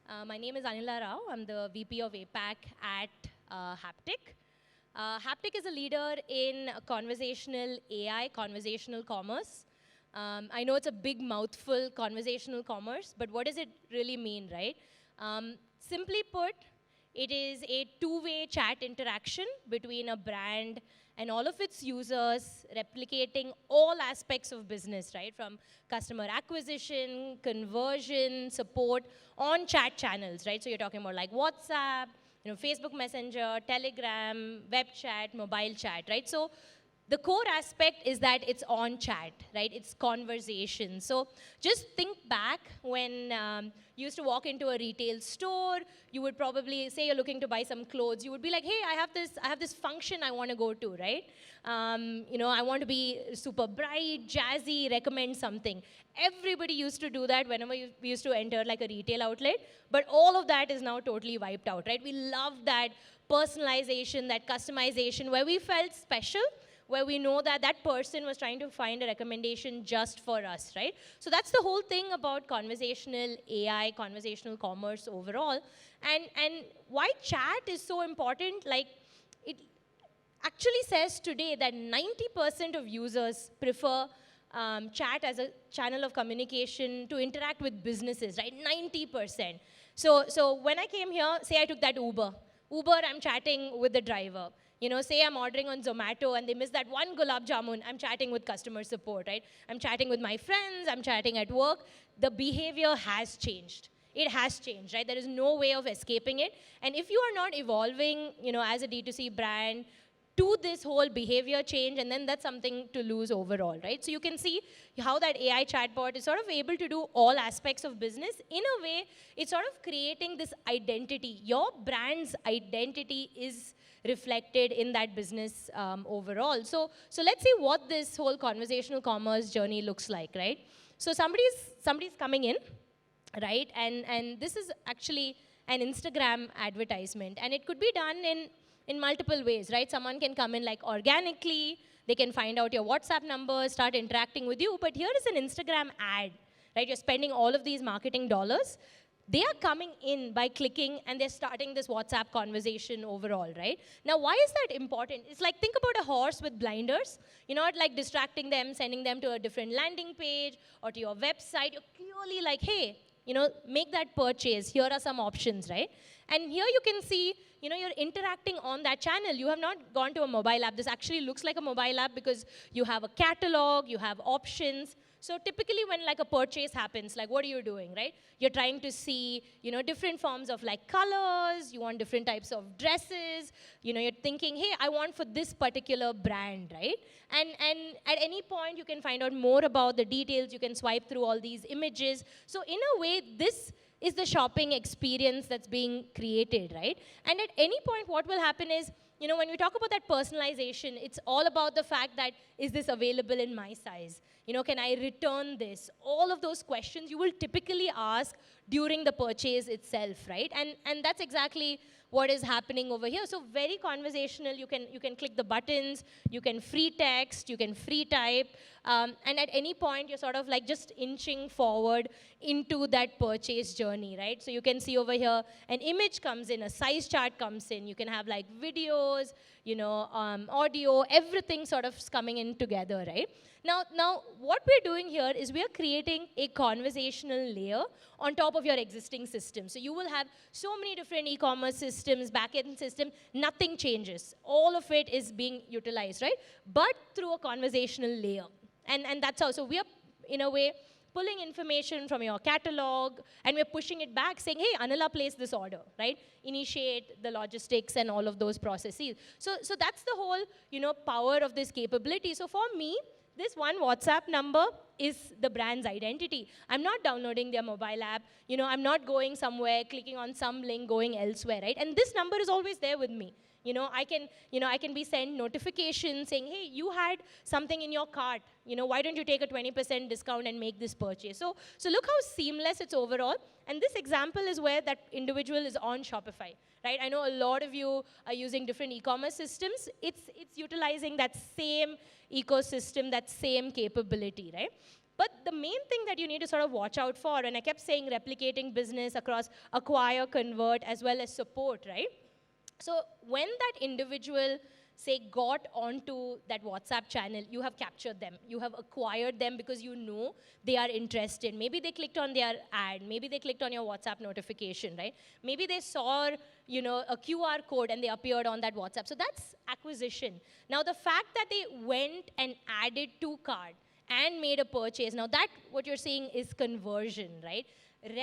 My name is Anila Rao. I'm the VP of APAC at Haptik. Haptik is a leader in conversational AI, conversational commerce. I know it's a big mouthful, conversational commerce, but what does it really mean, right? Simply put, it is a two-way chat interaction between a brand and all of its users, replicating all aspects of business, right? From customer acquisition, conversion, support on chat channels, right? So you're talking about like WhatsApp, Facebook Messenger, Telegram, web chat, mobile chat, right? So the core aspect is that it's on chat, right? It's conversation. So just think back when you used to walk into a retail store, you would probably say you're looking to buy some clothes. You would be like, hey, I have this function I want to go to, right? I want to be super bright, jazzy, recommend something. Everybody used to do that whenever we used to enter like a retail outlet, but all of that is now totally wiped out, right? We love that personalization, that customization, where we felt special, where we know that that person was trying to find a recommendation just for us, right? So that's the whole thing about conversational AI, conversational commerce overall. And why chat is so important, like it actually says today that 90% of users prefer chat as a channel of communication to interact with businesses, right? 90%. So when I came here, say I took that Uber, I'm chatting with the driver. Say I'm ordering on Zomato and they miss that one gulab jamun, I'm chatting with customer support, right? I'm chatting with my friends, I'm chatting at work. The behavior has changed. It has changed, right? There is no way of escaping it. And if you are not evolving, as a D2C brand to this whole behavior change, and then that's something to lose overall, right? So you can see how that AI chatbot is sort of able to do all aspects of business. In a way, it's sort of creating this identity. Your brand's identity is reflected in that business overall. So let's see what this whole conversational commerce journey looks like, right? So somebody's coming in, right? And this is actually an Instagram advertisement, and it could be done in multiple ways, right? Someone can come in like organically, they can find out your WhatsApp number, start interacting with you, but here is an Instagram ad, right? You're spending all of these marketing dollars. They are coming in by clicking and they're starting this WhatsApp conversation overall, right? Now, why is that important? It's like, think about a horse with blinders. You're not like distracting them, sending them to a different landing page or to your website. You're clearly like, hey, make that purchase. Here are some options, right? And here you can see, you're interacting on that channel. You have not gone to a mobile app. This actually looks like a mobile app because you have a catalog, you have options. So typically when like a purchase happens, like what are you doing, right? You're trying to see, different forms of like colors, you want different types of dresses, you're thinking, hey, I want for this particular brand, right? And at any point you can find out more about the details, you can swipe through all these images. So in a way, this is the shopping experience that's being created, right? And at any point, what will happen is, when we talk about that personalization, it's all about the fact that, is this available in my size? Can I return this? All of those questions you will typically ask during the purchase itself, right? And that's exactly what is happening over here. So very conversational, you can click the buttons, you can free text, you can free type, and at any point you're sort of like just inching forward into that purchase journey, right? So you can see over here, an image comes in, a size chart comes in, you can have like videos, audio, everything sort of coming in together, right? Now, what we're doing here is we're creating a conversational layer on top of your existing system. So you will have so many different e-commerce systems, back-end system, nothing changes. All of it is being utilized, right? But through a conversational layer. And that's how. So we are, in a way, pulling information from your catalog, and we're pushing it back, saying, hey, Anila placed this order, right? Initiate the logistics and all of those processes. So that's the whole, power of this capability. So for me, this one WhatsApp number is the brand's identity. I'm not downloading their mobile app. I'm not going somewhere, clicking on some link, going elsewhere, right? And this number is always there with me. I can be sent notifications saying, hey, you had something in your cart. Why don't you take a 20% discount and make this purchase? So look how seamless it's overall. And this example is where that individual is on Shopify, right? I know a lot of you are using different e-commerce systems. It's utilizing that same ecosystem, that same capability, right? But the main thing that you need to sort of watch out for, and I kept saying replicating business across acquire, convert, as well as support, right? So when that individual, say, got onto that WhatsApp channel, you have captured them. You have acquired them because you know they are interested. Maybe they clicked on their ad. Maybe they clicked on your WhatsApp notification, right? Maybe they saw, you know, a QR code and they appeared on that WhatsApp. So that's acquisition. Now, the fact that they went and added to cart and made a purchase, now that, what you're seeing is conversion, right?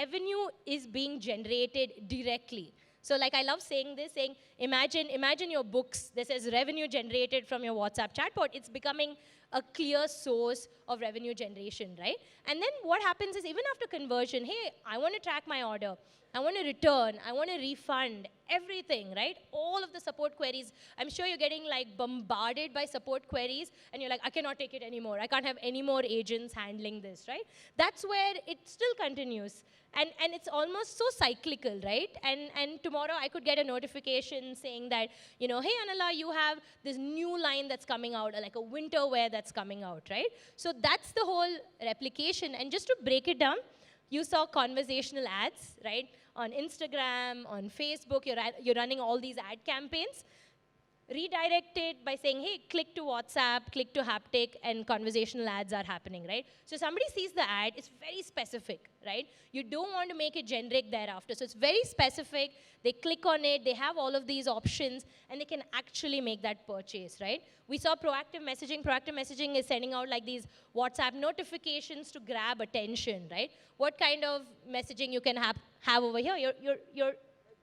Revenue is being generated directly. So like I love saying this, saying, imagine your books. This is revenue generated from your WhatsApp chatbot. It's becoming a clear source of revenue generation, right? And then what happens is, even after conversion, hey, I want to track my order. I want to return. I want to refund, everything, right? All of the support queries. I'm sure you're getting like bombarded by support queries, and you're like, I cannot take it anymore. I can't have any more agents handling this, right? That's where it still continues. And it's almost so cyclical, right? And tomorrow I could get a notification saying that, you know, hey, Anila, you have this new line that's coming out, or like a winter wear that's coming out, right? So that's the whole replication. And just to break it down, you saw conversational ads, right? On Instagram, on Facebook, you're running all these ad campaigns. Redirect it by saying, hey, click to WhatsApp, click to Haptik, and conversational ads are happening, right? So somebody sees the ad, it's very specific, right? You don't want to make it generic thereafter. So it's very specific. They click on it, they have all of these options, and they can actually make that purchase, right? We saw proactive messaging. Proactive messaging is sending out like these WhatsApp notifications to grab attention, right? What kind of messaging you can have over here?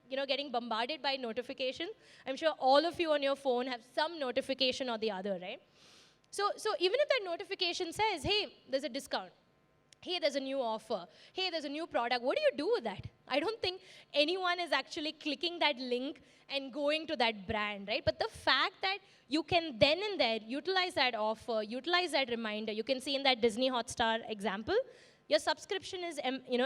You're getting bombarded by notifications. I'm sure all of you on your phone have some notification or the other, right? So even if that notification says, hey, there's a discount, hey, there's a new offer, hey, there's a new product, what do you do with that? I don't think anyone is actually clicking that link and going to that brand, right? But the fact that you can then and there utilize that offer, utilize that reminder, you can see in that Disney Hotstar example, your subscription is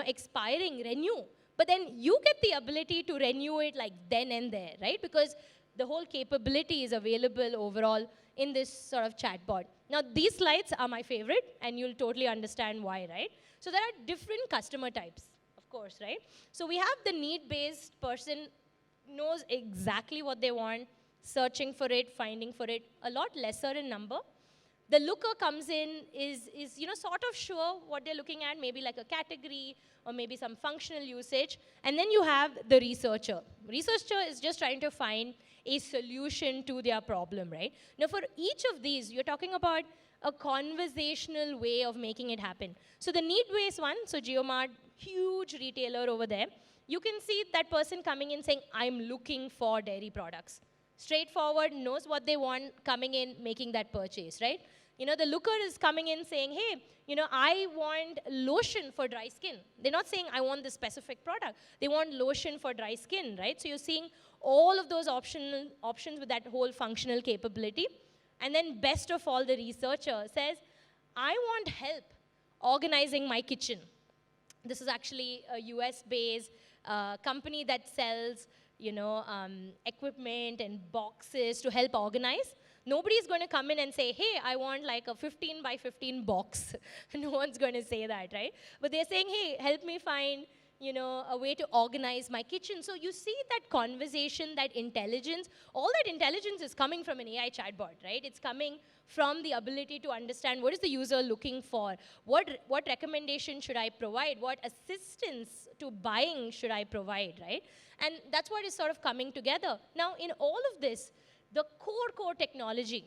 expiring, renew. But then you get the ability to renew it like then and there, right? Because the whole capability is available overall in this sort of chatbot. Now, these slides are my favorite, and you'll totally understand why, right? So there are different customer types, of course, right? So we have the need-based person, knows exactly what they want, searching for it, finding for it, a lot lesser in number. The looker comes in, is sort of sure what they're looking at, maybe like a category or maybe some functional usage. And then you have the researcher. Researcher is just trying to find a solution to their problem, right? Now, for each of these, you're talking about a conversational way of making it happen. So the need-based one, so JioMart, huge retailer over there, you can see that person coming in saying, I'm looking for dairy products. Straightforward, knows what they want, coming in, making that purchase, right? The looker is coming in saying, hey, I want lotion for dry skin. They're not saying, I want this specific product. They want lotion for dry skin, right? So you're seeing all of those options with that whole functional capability. And then best of all, the researcher says, I want help organizing my kitchen. This is actually a US-based company that sells equipment and boxes to help organize. Nobody's going to come in and say, hey, I want like a 15 by 15 box. No one's going to say that, right? But they're saying, hey, help me find a way to organize my kitchen. So you see that conversation, that intelligence, all that intelligence is coming from an AI chatbot, right? It's coming from the ability to understand what is the user looking for, what recommendation should I provide, what assistance to buying should I provide, right? And that's what is sort of coming together. Now, in all of this, the core technology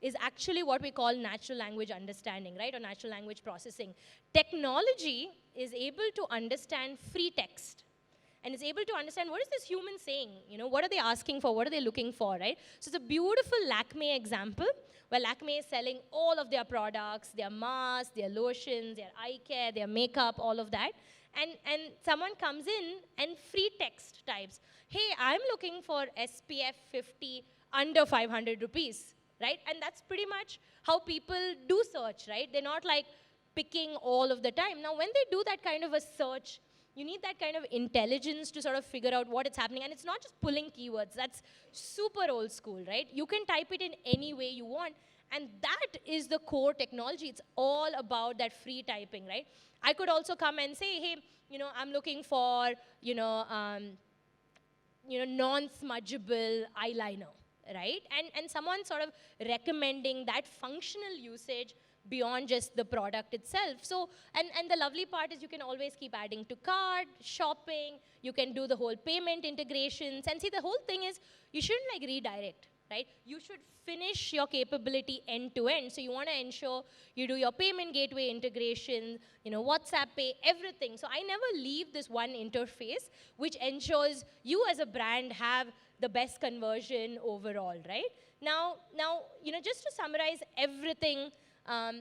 is actually what we call natural language understanding, right, or natural language processing. Technology is able to understand free text and is able to understand what is this human saying, what are they asking for, what are they looking for, right? So it's a beautiful Lakme example where Lakme is selling all of their products, their masks, their lotions, their eye care, their makeup, all of that. And someone comes in and free text types, hey, I'm looking for SPF 50 under 500 rupees, right? And that's pretty much how people do search, right? They're not like picking all of the time. Now, when they do that kind of a search, you need that kind of intelligence to sort of figure out what is happening. And it's not just pulling keywords. That's super old school, right? You can type it in any way you want. And that is the core technology. It's all about that free typing, right? I could also come and say, hey, I'm looking for, non-smudgeable eyeliner, right? And someone sort of recommending that functional usage beyond just the product itself. So, and the lovely part is you can always keep adding to cart, shopping, you can do the whole payment integrations, and see, the whole thing is, you shouldn't like redirect, right? You should finish your capability end to end. So you want to ensure you do your payment gateway integration, WhatsApp Pay, everything. So I never leave this one interface, which ensures you as a brand have the best conversion overall, right? Now, just to summarize everything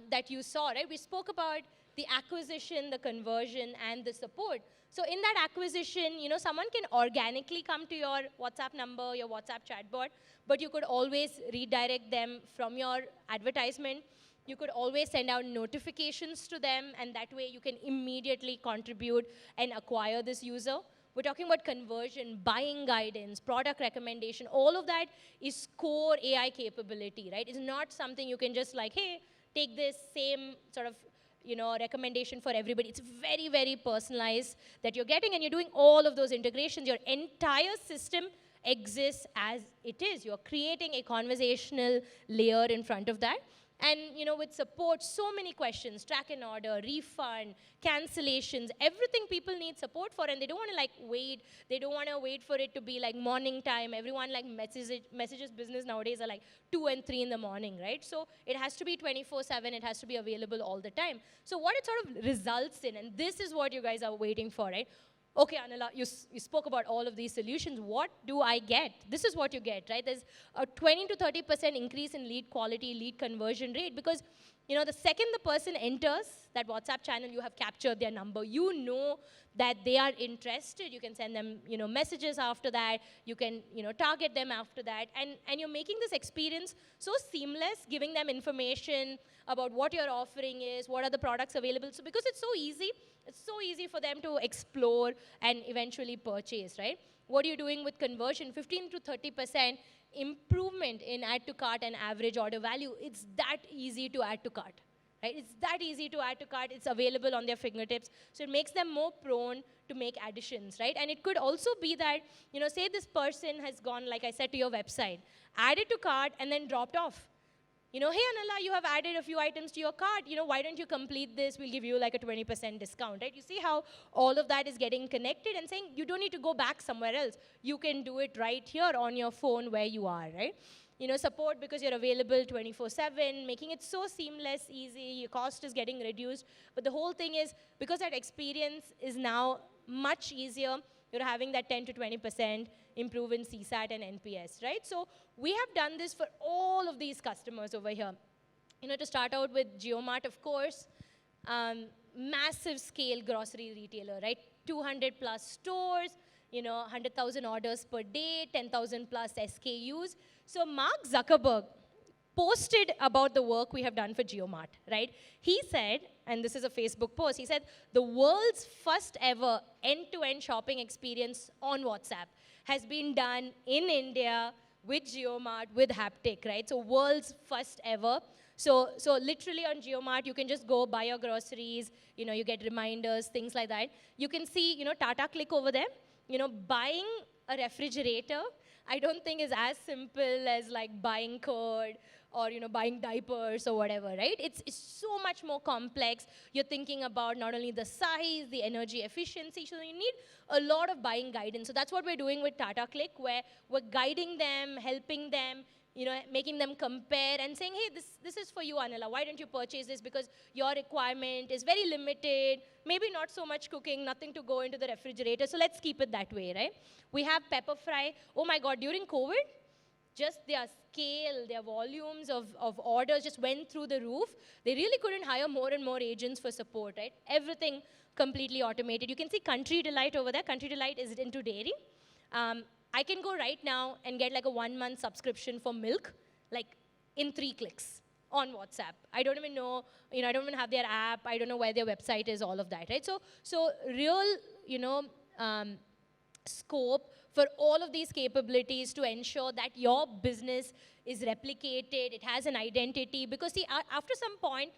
that you saw, right? We spoke about the acquisition, the conversion, and the support. So in that acquisition, someone can organically come to your WhatsApp number, your WhatsApp chatbot, but you could always redirect them from your advertisement. You could always send out notifications to them, and that way you can immediately contribute and acquire this user. We're talking about conversion, buying guidance, product recommendation. All of that is core AI capability, right? It's not something you can just like, hey, take this same sort of recommendation for everybody. It's very, very personalized that you're getting, and you're doing all of those integrations. Your entire system exists as it is. You're creating a conversational layer in front of that. And with support, so many questions, track and order, refund, cancellations, everything people need support for, and they don't want to like wait. They don't want to wait for it to be like morning time. Everyone like messages business nowadays are like 2 and 3 in the morning, right? So it has to be 24/7. It has to be available all the time. So what it sort of results in, and this is what you guys are waiting for, right? Okay, Anila, you spoke about all of these solutions. What do I get? This is what you get, right? There's a 20 to 30% increase in lead quality, lead conversion rate, because the second the person enters that WhatsApp channel, you have captured their number. You know that they are interested. You can send them, messages after that. You can, target them after that. And you're making this experience so seamless, giving them information about what your offering is, what are the products available. So because it's so easy for them to explore and eventually purchase, right? What are you doing with conversion? 15 to 30% improvement in add to cart and average order value. It's that easy to add to cart, right? It's that easy to add to cart. It's available on their fingertips. So it makes them more prone to make additions, right? And it could also be that, say this person has gone, like I said, to your website, added to cart, and then dropped off. Hey, Anila, you have added a few items to your cart. Why don't you complete this? We'll give you like a 20% discount, right? You see how all of that is getting connected and saying you don't need to go back somewhere else. You can do it right here on your phone where you are, right? Support because you're available 24/7, making it so seamless, easy. Your cost is getting reduced. But the whole thing is, because that experience is now much easier, you're having that 10 to 20% improve in CSAT and NPS, right? So we have done this for all of these customers over here. To start out with JioMart, of course, massive scale grocery retailer, right? 200 plus stores, 100,000 orders per day, 10,000 plus SKUs. So Mark Zuckerberg posted about the work we have done for JioMart, right? He said, and this is a Facebook post, he said, the world's first ever end-to-end shopping experience on WhatsApp has been done in India with JioMart, with Haptik, right? So world's first ever. So literally on JioMart, you can just go buy your groceries, you get reminders, things like that. You can see, Tata Click over there, buying a refrigerator, I don't think is as simple as like buying curd or buying diapers or whatever, right? It's so much more complex. You're thinking about not only the size, the energy efficiency, so you need a lot of buying guidance. So that's what we're doing with Tata Click, where we're guiding them, helping them, making them compare and saying, hey, this is for you, Anila. Why don't you purchase this? Because your requirement is very limited, maybe not so much cooking, nothing to go into the refrigerator. So let's keep it that way, right? We have Pepper Fry. Oh my God, during COVID, just their scale, their volumes of orders just went through the roof. They really couldn't hire more and more agents for support, right? Everything completely automated. You can see Country Delight over there. Country Delight is into dairy. I can go right now and get like a 1-month subscription for milk, like in 3 clicks on WhatsApp. I don't even know, I don't even have their app. I don't know where their website is, all of that, right? So real, scope for all of these capabilities to ensure that your business is replicated, it has an identity. Because see, after some point,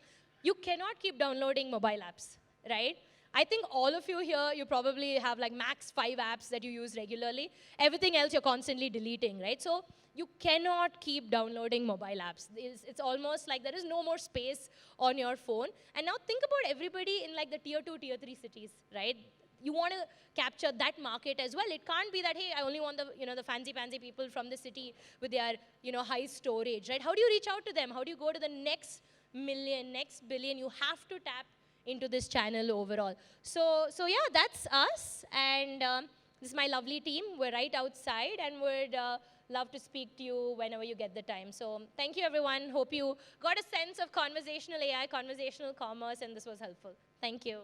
you cannot keep downloading mobile apps, right? I think all of you here, you probably have like max 5 apps that you use regularly. Everything else you're constantly deleting, right? So you cannot keep downloading mobile apps. It's almost like there is no more space on your phone. And now think about everybody in like the tier 2, tier 3 cities, right? You want to capture that market as well. It can't be that, hey, I only want the, the fancy people from the city with their, high storage, right? How do you reach out to them? How do you go to the next million, next billion? You have to tap into this channel overall. So yeah, that's us. And this is my lovely team. We're right outside and would love to speak to you whenever you get the time. So thank you, everyone. Hope you got a sense of conversational AI, conversational commerce, and this was helpful. Thank you.